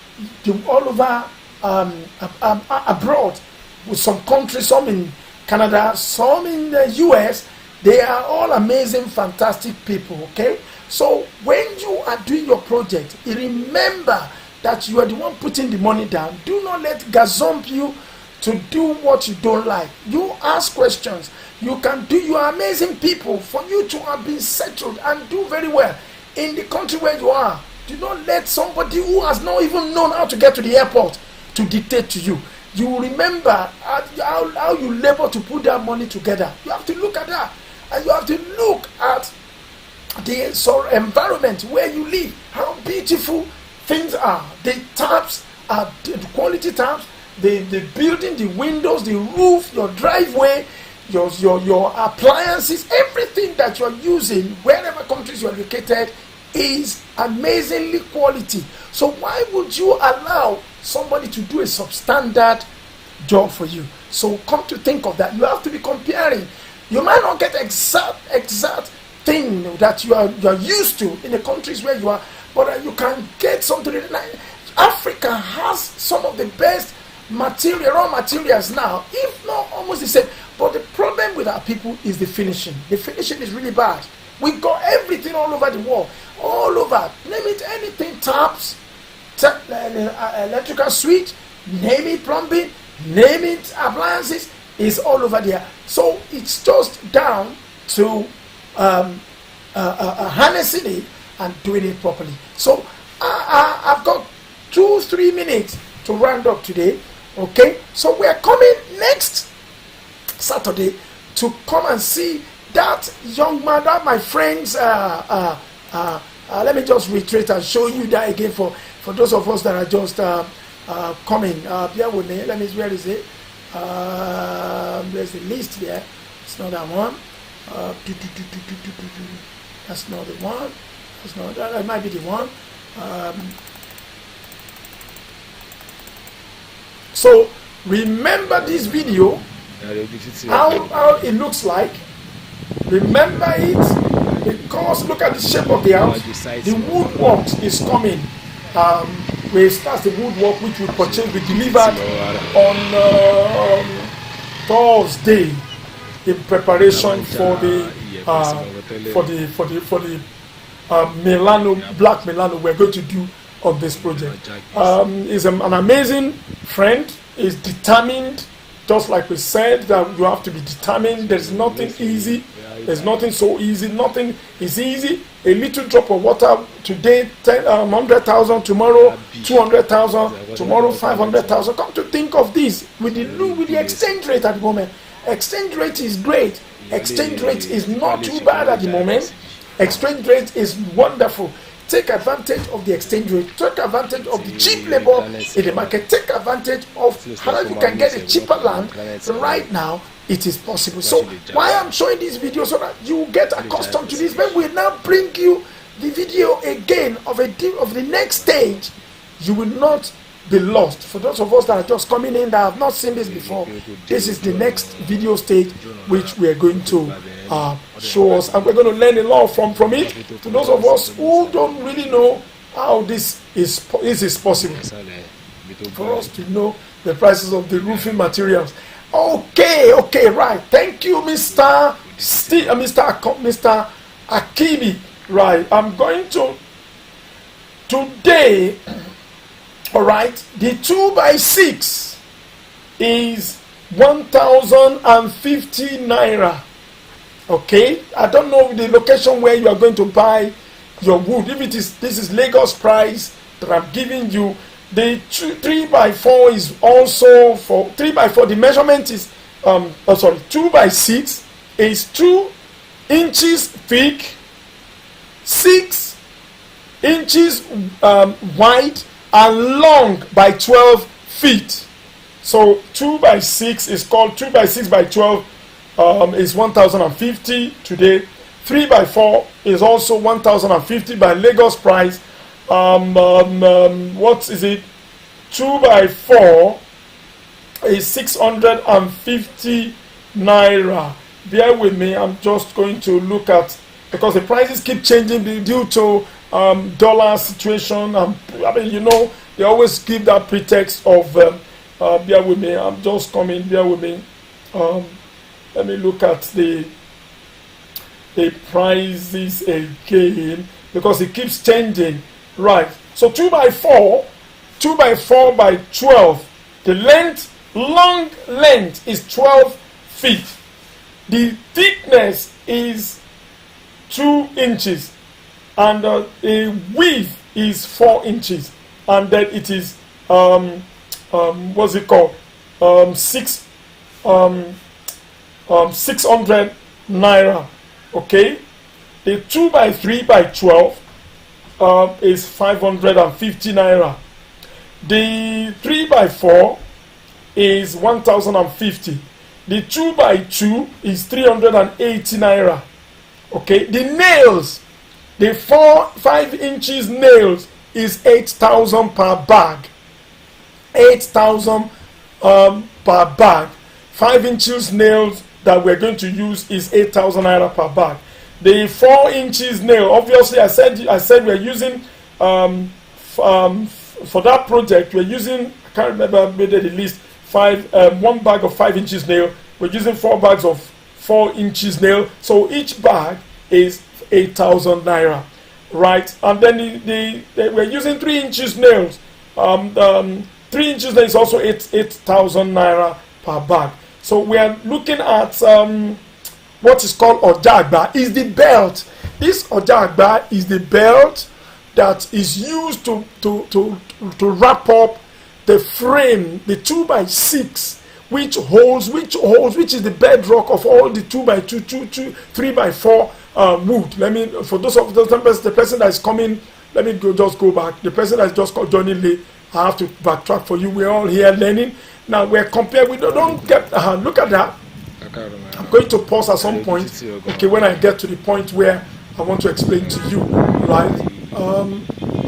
abroad, with some countries, some in Canada, some in the US. They are all amazing, fantastic people. Okay, so when you are doing your project, remember that you are the one putting the money down. Do not let gazump you to do what you don't like. You ask questions. You can do. You are amazing people. For you to have been settled and do very well in the country where you are, do not let somebody who has not even known how to get to the airport to dictate to you. You will remember how you labor to put that money together. You have to look at that, and you have to look at the environment where you live, how beautiful things are. The taps are the quality taps, the building, the windows, the roof, your driveway, your appliances, everything that you're using, wherever countries you're located, is amazingly quality. So why would you allow somebody to do a substandard job for you? So come to think of that, you have to be comparing. You might not get exact thing that you are used to in the countries where you are, but you can get something. Africa has some of the best raw materials now, if not almost the same. But the problem with our people is the finishing. The finishing is really bad. We got everything all over the world, all over. Name it, anything, taps, electrical switch, name it, plumbing, name it, appliances, is all over there. So it's just down to harnessing it and doing it properly. So I've got 2-3 minutes to round up today. Okay, so we are coming next Saturday to come and see that young man, that my friends. Let me just reiterate and show you that again for those of us that are just coming. Bear with me. Let me. Where is it? There's the list there. It's not that one. That's not the one. That's not that. That might be the one. So remember this video, how it looks like. Remember it, because look at the shape of the house. The woodwork is coming. We start the woodwork which we purchased, we delivered on Thursday in preparation for the black Milano we're going to do on this project. He's an amazing friend. He's determined, just like we said, that you have to be determined. There's nothing easy. There's nothing so easy. Nothing is easy. A little drop of water today, 100,000. Tomorrow, 200,000. Tomorrow, 500,000. Come to think of this, with the exchange rate at the moment. Exchange rate is great. Exchange rate is not too bad at the moment. Exchange rate is wonderful. Take advantage of the exchange rate. Take advantage of the cheap labor in the market. Take advantage of how you can get a cheaper land. Right now, it is possible. So why I'm showing this video, so that you get accustomed to this. When we now bring you the video again of the next stage, you will not be lost. For those of us that are just coming in that have not seen this before, this is the next video stage which we are going to show us, and we're going to learn a lot from it. To those of us who don't really know how this is possible, for us to know the prices of the roofing materials. Okay, right. Thank you, Mr. Akibi. Right, I'm going to today. All right, the 2x6 is 1,050 naira. Okay, I don't know the location where you are going to buy your wood. If this is Lagos price, that I'm giving you. The 3 by 4 is also for 3 by 4. The measurement is 2 by 6 is 2 inches thick, 6 inches wide, and long by 12 feet. So 2 by 6 is called 2 by 6 by 12 is 1,050 today. 3 by 4 is also 1,050 by Lagos price. What is it? 2 by 4 is 650 naira. Bear with me, I'm just going to look at, because the prices keep changing due to dollar situation. I mean, you know, they always give that pretext of bear with me, I'm just coming, bear with me. Let me look at the prices again, because it keeps changing. Right, so 2 by 4 by 12, the long length is 12 feet, the thickness is 2 inches, and the width is 4 inches, and then it is what's it called, 600 naira. Okay, the 2 by 3 by 12 is 550 naira. The 3 by 4 is 1,050. The 2 by 2 is 380 naira. Okay, the nails, the 5 inches nails is 8,000 per bag. 8,000 per bag. 5 inches nails that we're going to use is 8,000 naira per bag. The 4 inches nail, obviously, I said we're using for that project, we're using, I can't remember, I made it at least 1 bag of 5 inches nail. We're using 4 bags of 4 inches nail, so each bag is 8,000 naira, right? And then we're using 3 inches nails. 3 inches nail is also 8,000 naira per bag. So we are looking at what is called ojagba. Is the belt. This ojagba is the belt that is used to wrap up the frame, the 2 by 6, which is the bedrock of all the 2 by 2, 3 by 4 wood. Let me, for those of the person that is coming, let me just go back. The person that is just joining late, I have to backtrack for you. We're all here learning. Now we're comparing. We don't get. Look at that. I'm going to pause at some point. Okay, when I get to the point where I want to explain to you, right?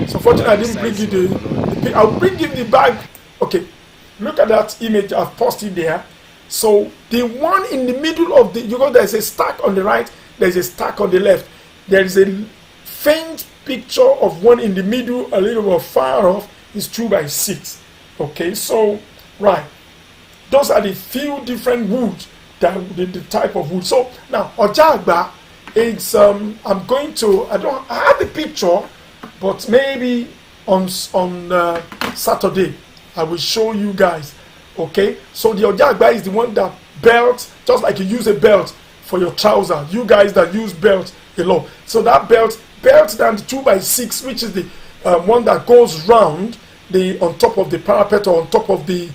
So fortunately, I didn't bring you the I'll bring you the bag. Okay, look at that image I've posted there. So the one in the middle of the, you know, there's a stack on the right, there's a stack on the left. There is a faint picture of one in the middle, a little bit far off. Is 2 by 6. Okay, so right, those are the few different woods, that the type of wood. So now ojagba, it's I have the picture, but maybe on Saturday I will show you guys. Okay, so the ojagba is the one that belt, just like you use a belt for your trouser, you guys that use belt a lot. So that belt down the 2 by 6, which is the one that goes round on top of the parapet, or on top of the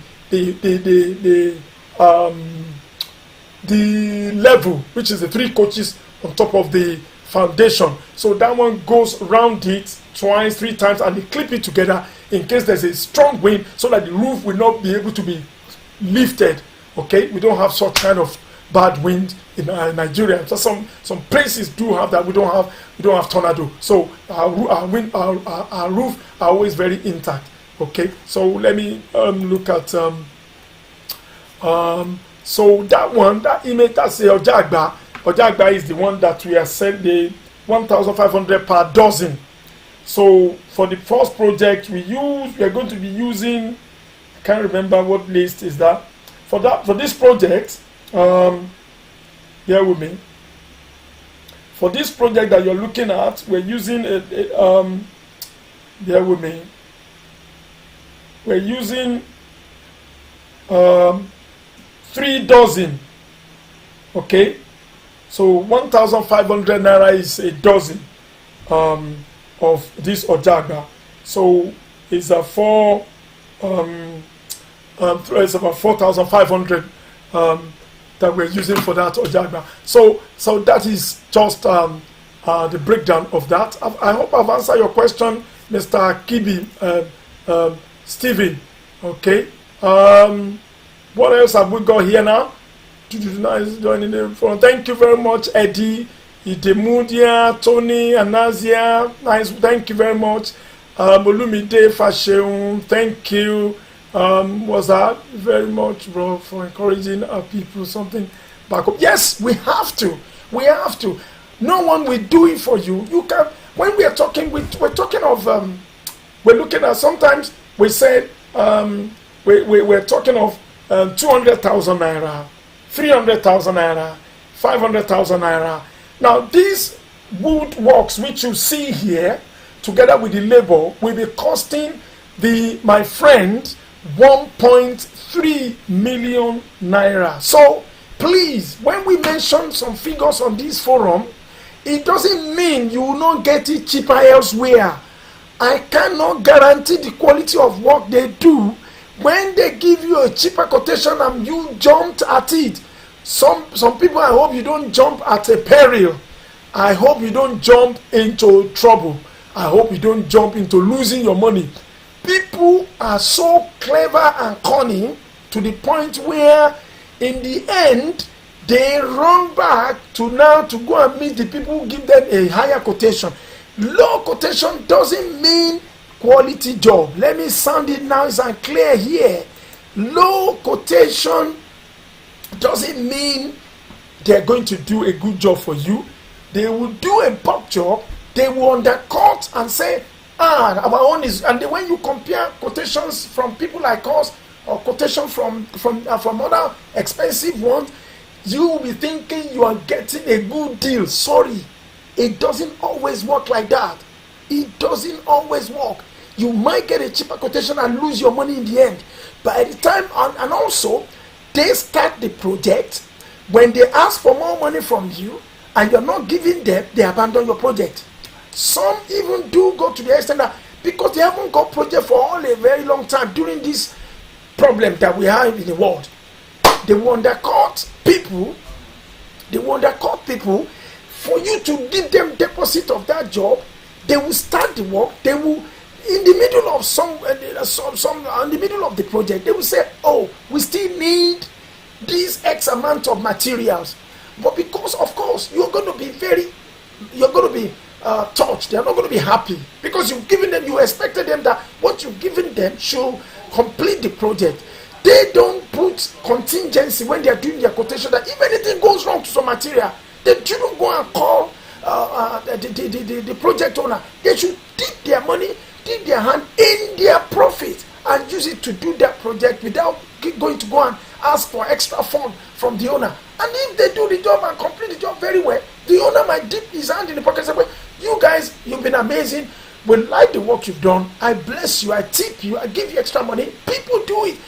level, which is the 3 coaches on top of the foundation. So that one goes round it twice, 3 times, and they clip it together in case there's a strong wind, so that the roof will not be able to be lifted. Okay, we don't have such kind of bad wind in Nigeria. So some places do have that. We don't have tornado. So our roof are always very intact. Okay, so let me look at so that one, that image, that's the ojagba. Ojagba is the one that we are selling, the 1,500 per dozen. So for the first project we are going to be using, I can't remember what list is that. For this project, bear with me. For this project that you're looking at, we're using bear with me. We're using 3 dozen. Okay, so 1,500 naira is a dozen of this ojagba. So is a it's about 4,500 that we're using for that Ojagba. So that is just the breakdown of that. I hope I've answered your question, Mr. Kibi, Stephen. Okay. What else have we got here now? Joining the phone. Thank you very much, Eddie, Idemudia, Tony, Anazia. Nice. Thank you very much. Olumide Fasheun. Thank you. Was that very much, bro, for encouraging our people something back up. Yes, we have to. We have to. No one will do it for you. You can. When we are talking, we're talking of. We're looking at. Sometimes we said we're talking of 200,000 naira, 300,000 naira, 500,000 naira. Now these woodworks which you see here, together with the labor, will be costing my friend 1.3 million naira. So please, when we mention some figures on this forum, it doesn't mean you will not get it cheaper elsewhere. I cannot guarantee the quality of work they do when they give you a cheaper quotation and you jumped at it. Some people, I hope you don't jump at a peril. I hope you don't jump into trouble. I hope you don't jump into losing your money. People are so clever and cunning to the point where in the end they run back to go and meet the people who give them a higher quotation. Low quotation doesn't mean quality job. Let me sound it nice and clear here. Low quotation doesn't mean they're going to do a good job for you. They will do a bad job. They will undercut and say, our own is. And then when you compare quotations from people like us or quotation from other expensive ones, you will be thinking you are getting a good deal. Sorry, it doesn't always work like that. It doesn't always work. You might get a cheaper quotation and lose your money in the end. By the time, and also, they start the project. When they ask for more money from you and you're not giving them, they abandon your project. Some even do go to the extent that because they haven't got project for all a very long time during this problem that we have in the world, they will undercut people. They will undercut people for you to give them deposit of that job. They will start the work. They will, in the middle of in the middle of the project, they will say, "Oh, we still need this X amount of materials," but because of course you're going to be touched. They're not going to be happy because you've given them. You expected them that what you've given them should complete the project. They don't put contingency when they are doing their quotation that if anything goes wrong to some material, they shouldn't go and call the project owner. They should dip their money, dip their hand in their profit and use it to do that project without going to go and ask for extra fund from the owner. And if they do the job and complete the job very well, the owner might dip his hand in the pocket and say, "Well, you guys, you've been amazing. We like the work you've done. I bless you. I tip you. I give you extra money." People do it.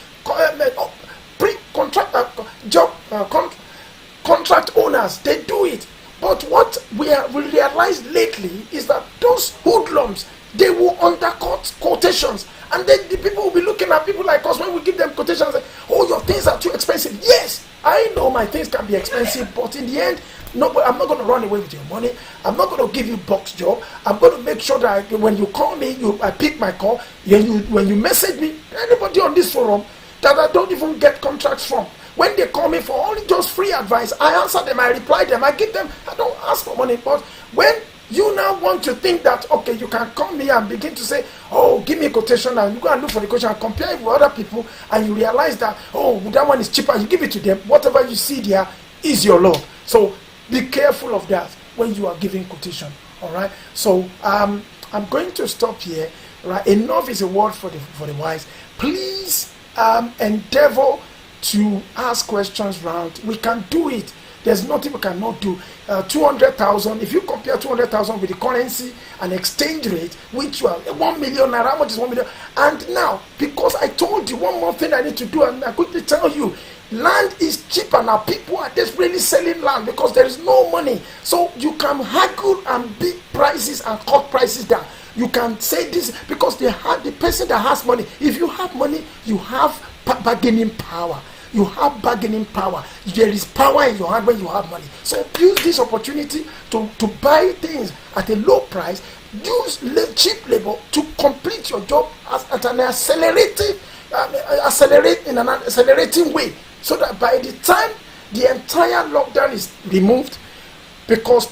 Contract owners, they do it. But what we realized lately is that those hoodlums, they will undercut quotations. And then the people will be looking at people like us when we give them quotations and say, "Oh, your things are too expensive." Yes, I know my things can be expensive, but in the end, no, I'm not going to run away with your money. I'm not going to give you box job. I'm going to make sure that when you call me, I pick my call. When you message me, anybody on this forum that I don't even get contracts from, when they call me for only just free advice, I answer them, I reply them, I give them. I don't ask for money. But when you now want to think that, okay, you can come here and begin to say, "Oh, give me a quotation," and you go and look for the quotation and compare it with other people, and you realize that, "Oh, that one is cheaper," you give it to them. Whatever you see there is your law. So be careful of that when you are giving quotation. All right. So I'm going to stop here. Right. Enough is a word for the wise. Please endeavor to ask questions round. We can do it. There's nothing we cannot do. 200,000, if you compare 200,000 with the currency and exchange rate, which you are 1 million naira, how much is 1 million? And now, because I told you one more thing I need to do, and I quickly tell you, Land is cheaper now. People are desperately selling land because there is no money. So you can haggle and beat prices and cut prices down. You can say this because the person that has money. If you have money, you have bargaining power. You have bargaining power. There is power in your hand when you have money. So use this opportunity to buy things at a low price. Use cheap labor to complete your job at an accelerating way, so that by the time the entire lockdown is removed, because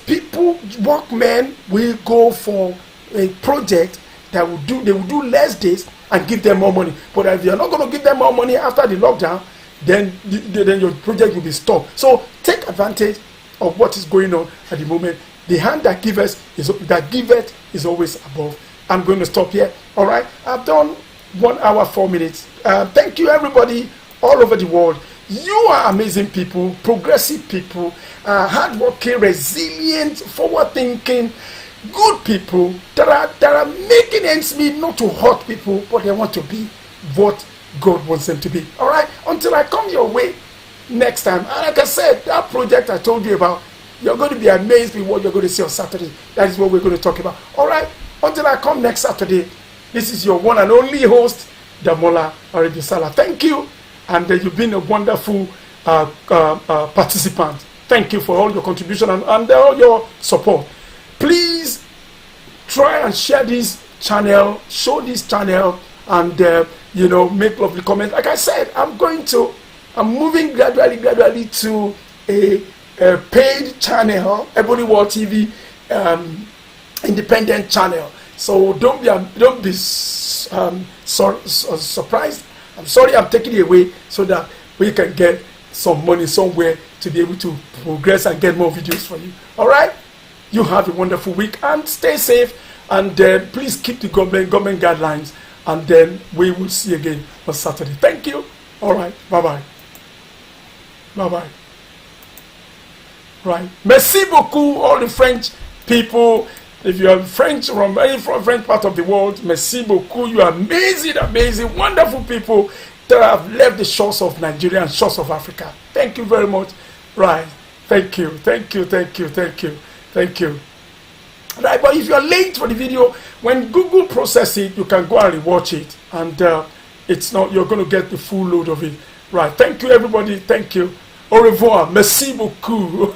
workmen will go for a project they will do less days and give them more money. But if you're not going to give them more money after the lockdown, then your project will be stopped. So take advantage of what is going on at the moment. The hand that giveth is always above. I'm going to stop here. All right, I've done 1 hour 4 minutes. Thank you, everybody all over the world. You are amazing people, progressive people, hardworking, resilient, forward-thinking, good people that are making ends meet, not to hurt people, but they want to be what God wants them to be. All right, until I come your way next time. And like I said, that project I told you about, you're going to be amazed with what you're going to see on Saturday. That is what we're going to talk about. All right, until I come next Saturday, this is your one and only host, Damola Oredusala. Thank you, and you've been a wonderful participant. Thank you for all your contribution and all your support. Please try and share this channel, show this channel, and make lovely comments. Like I said, I'm moving gradually to a paid channel, Ebony World TV, independent channel. So don't be surprised. I'm sorry, I'm taking it away so that we can get some money somewhere to be able to progress and get more videos for you. All right, you have a wonderful week and stay safe, and please keep the government guidelines, and then we will see you again on Saturday. Thank you. All right, bye bye. Right, merci beaucoup, all the French people. If you are French from any French part of the world, merci beaucoup. You are amazing, wonderful people that have left the shores of Nigeria and shores of Africa. Thank you very much. Right, thank you. Right, but if you are late for the video, when Google processes it, you can go and rewatch it, and you're going to get the full load of it. Right, thank you, everybody. Thank you. Au revoir. Merci beaucoup.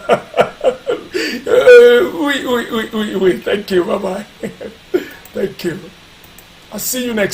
Oui. Thank you. Bye-bye. Thank you. I'll see you next